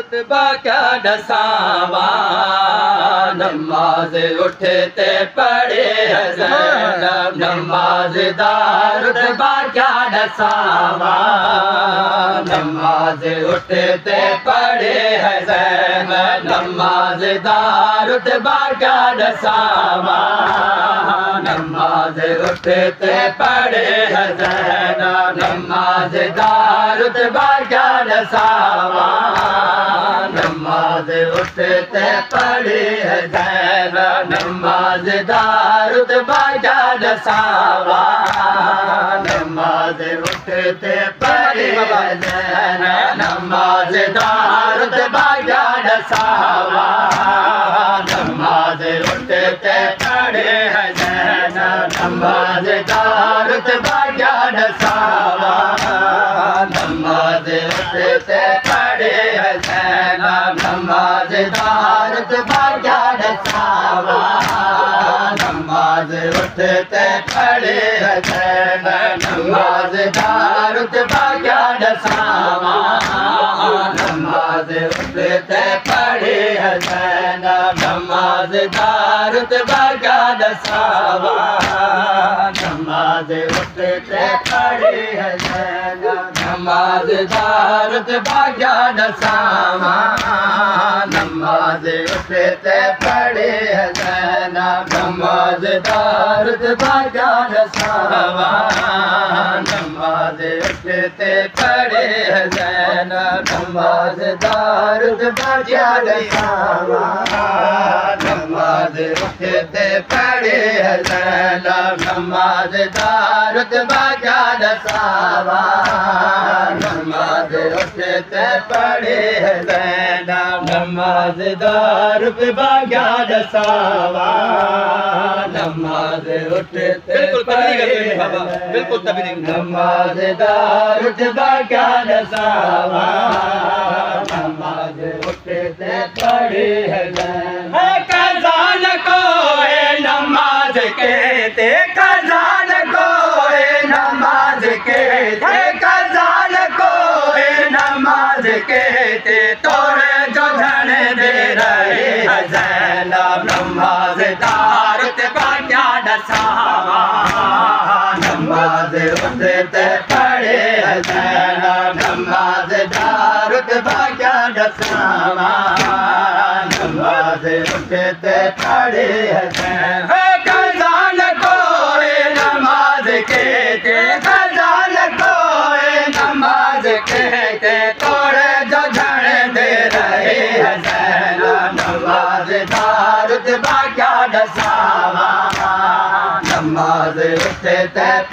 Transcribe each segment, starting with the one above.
रुतबा क्या दसावा नमाज उठते पढ़े ज़ैनब नमाज़दार रुतबा क्या दसावा नमाज उठते पढ़े है ज़ैनब नमाज़दार रुतबा क्या दसावा नमाज उठते पढ़े है ज़ैनब नमाज़दार रुतबा क्या दसावा नमाज उठते पढ़े है ज़ैनब नमाज़दार रुतबा क्या दसावा नमाज उठते पढ़े है ज़ैनब नमाज़दार रुतबा क्या दसावा नमाज उठते पढ़े है ज़ैनब नमाज़दार रुतबा क्या दसावा नमाज उठते पढ़े है ज़ैनब नमाज़दार रुतबा क्या दसावा नमाज उठते पढ़े है ज़ैनब नमाज़दार रुतबा क्या दसावा नमाज उठते पढ़े है ज़ैनब नमाज़दार रुतबा क्या दसावा नमाज उठते पढ़े है ज़ैनब नमाज़दार रुतबा क्या दसावा नमाज उठते पढ़े है ज़ैनब नमाज़दार रुतबा क्या दसावा नमाज उठते पढ़े है ज़ैनब नमाज़दार रुतबा क्या दसावा नमाज उठते पढ़े है ज़ैनब नमाज़दार रुतबा क्या दसावा नमाज उठते पढ़े है ज़ैनब नमाज़दार रुतबा क्या दसावा नमाज उठते बिल्कुल तभी नमाज़दार रुतबा क्या दसावा नमाज उठते पढ़े है कज़ान को नमाज कहते कज़ान को नमाज कहते कज़ान को नमाज कहते तोड़े जो धन दे रहे हैं ज़ैनब नमाज़दार रुतबा क्या दसावा नमाज उठते पढ़े है ज़ैनब नमाज़दार रुतबा क्या दसावा नमाज उठते पढ़े है ज़ैनब कज़ान को नमाज कहते कज़ान को नमाज कहते तोड़े जो धन दे रहे हैं ज़ैनब नमाज़दार रुतबा क्या दसावा नमाज उठते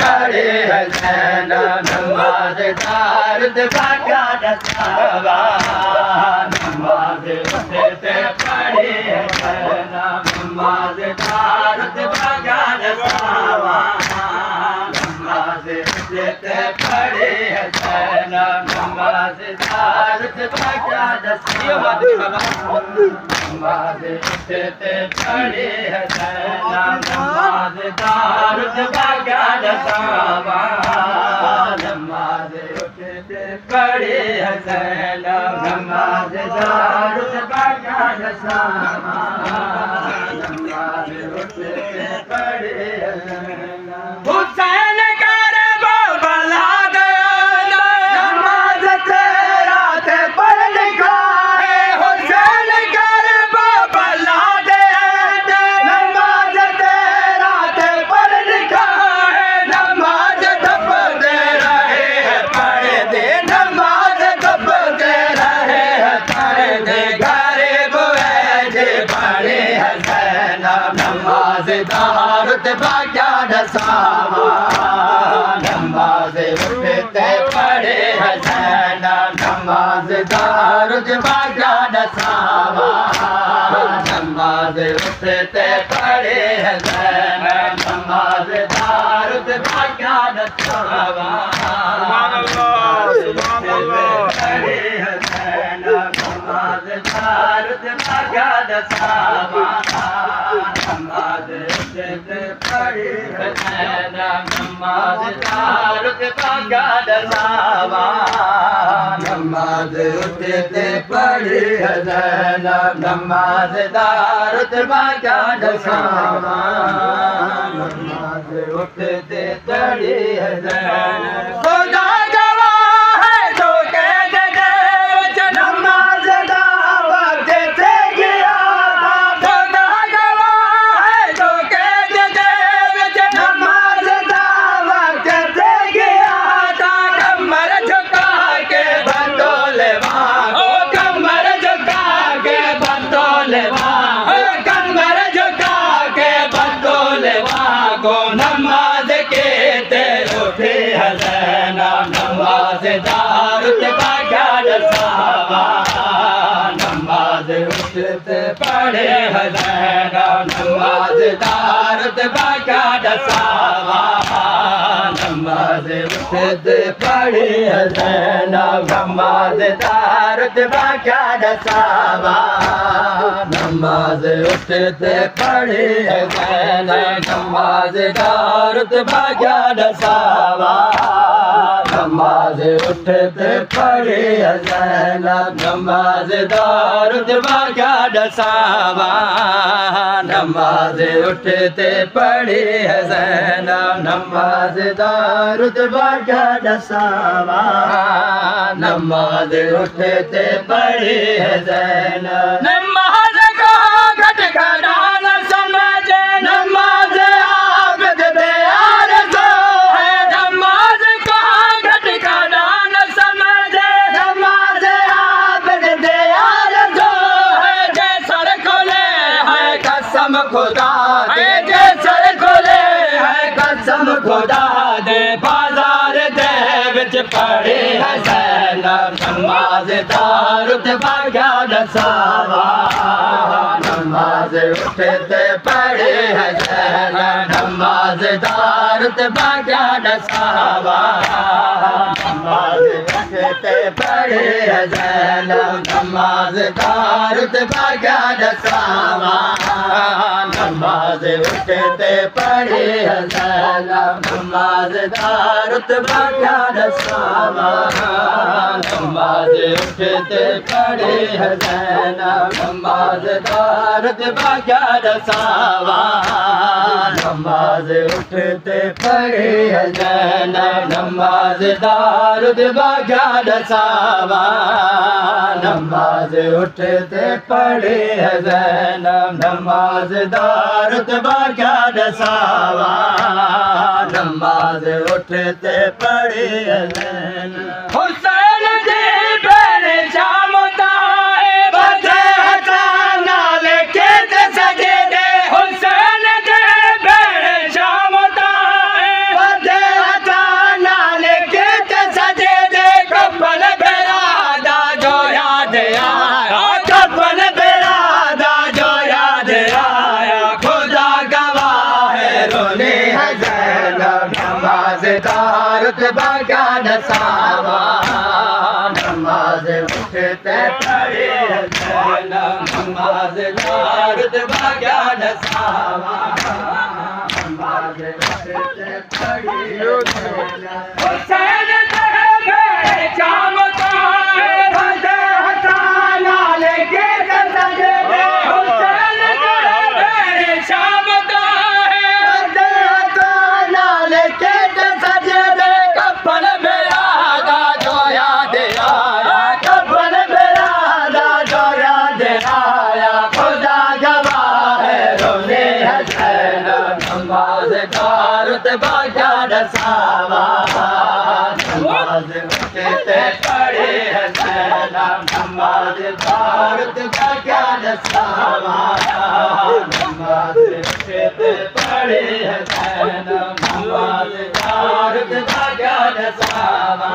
पढ़े है ज़ैनब नमाज़दार रुतबा क्या दसावा नमाज उठते पढ़े है ज़ैनब नमाज़दार रुतबा क्या दसावा नमाज उठते पढ़े है ज़ैनब नमाज़दार रुतबा क्या दसावा नमाज उठते पढ़े है ज़ैनब नमाज़दार रुतबा क्या दसावा नमाज उठते पढ़े है ज़ैनब नमाज़दार रुतबा क्या दसावा नमाज उठते पढ़े है ज़ैनब हुसैन करबो बला गया नमाज तेरा ते पढ़ लिखा है हुसैन करबो बला गया नमाज तेरा ते पढ़ लिखा है नमाज दब दे रहे हैं पढ़ दे नमाज दब दे रहे हैं पढ़ दे गरीब है जे पढ़े है ज़ैनब नमाज़दार रुतबा क्या दसावा नमाज उठते पढ़े है ज़ैनब नमाज़दार रुतबा क्या दसावा नमाज उठते पढ़े है ज़ैनब नमाज़दार रुतबा क्या दसावा पढ़े है ज़ैनब नमाज़दार रुतबा क्या दसावा नमाज उठते पढ़े है ज़ैनब नमाज दारुद बागाद सावा नमाज उठते पढ़ी है ज़ैनब नमाज दारुद बागाद सावा नमाज उठते पढ़ी है ज़ैनब खुदा गवाह है जो कह दे नमाज दावत देते गया खुदा गवाह है जो कह दे नमाज दावत देते गया था कमर झुका के बंदोले वहाँ कमर झुका के बंदोले वहाँ कमर झुका के बंदोले वहाँ को नमाज के ते उठे है ज़ैनब नमाज दारुद बागाद सावा नमाज उठते पढ़े है ज़ैनब नमाज दारुद बागाद सावा नमाज उठते पढ़े है ज़ैनब नमाज दारुद बागाद सावा नमाज उठते पढ़े है ज़ैनब नमाज दारुद बागाद सावा नमाज उठते पढ़े है ज़ैनब नमाज दारुद बागाद सावा नमाज उठते पढ़े है ज़ैनब नमाज दारुद बागाद सावा नमाज उठते पढ़े है ज़ैनब नमाज का घट घटा न समझे नमाज आबद प्यार जो है नमाज का घट घटा न समझे नमाज आबद प्यार जो है जैसर खोले है कसम खुदा दे जैसर खोले है कसम खुदा दे बाजार दे विच पढ़े है ज़ैनब नमाज दारुद बागाद सावा नमाज उठते पढ़े है ज़ैनब नमाज दारुद बागाद सावा नमाज उठते पढ़े है ज़ैनब नमाज दारुद बागाद सावा नमाज उठते पढ़े है ज़ैनब नमाज दारुद बागाद सावा नमाज उठते पढ़े है ज़ैनब नमाज दारुद बागाद सावा नमाज उठते पढ़े है ज़ैनब नमाज दारुद बागाद सावा नमाज उठते पढ़े है ज़ैनब नमाज दारुद बागाद सावा नमाज उठते पढ़े है ज़ैनब हुसैन जी बहन शामता है बजे हटाना लेके सजे दे हुसैन जी बहन शामता है बजे हटाना लेके सजे दे कफन बेरादा जो याद आया कफन बेरादा जो याद आया खुदा गवाह है रोने है ज़ैनब नमाज दारुद बागाद सावा नमाज उठते पढ़े है ज़ैनब नमाज दारुद बागाद सावा नमाज उठते पढ़े हुसैन तेरे चामता है बजे हटाना लेके सजे दे हुसैन तेरे चामता है बजे हटाना लेके सजे दे कफन बेरादा जो याद आया कफन बेरादा जो याद आया खुदा गवाह है रोने है ज़ैनब नमाज दारुद बागाद सावा नमाज उठते पढ़े है ज़ैनब नमाज दारुद बागाद सावा नमाज उठते पढ़े है ज़ैनब नमाज दारुद बागाद सावा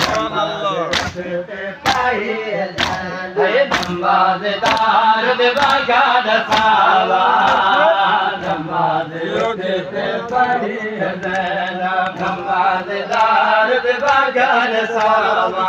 नमाज उठते पढ़े है ज़ैनब नमाज दारुद बागाद सावा नमाज उठते पढ़े है ज़ैनब नमाज दारुद बागाद सावा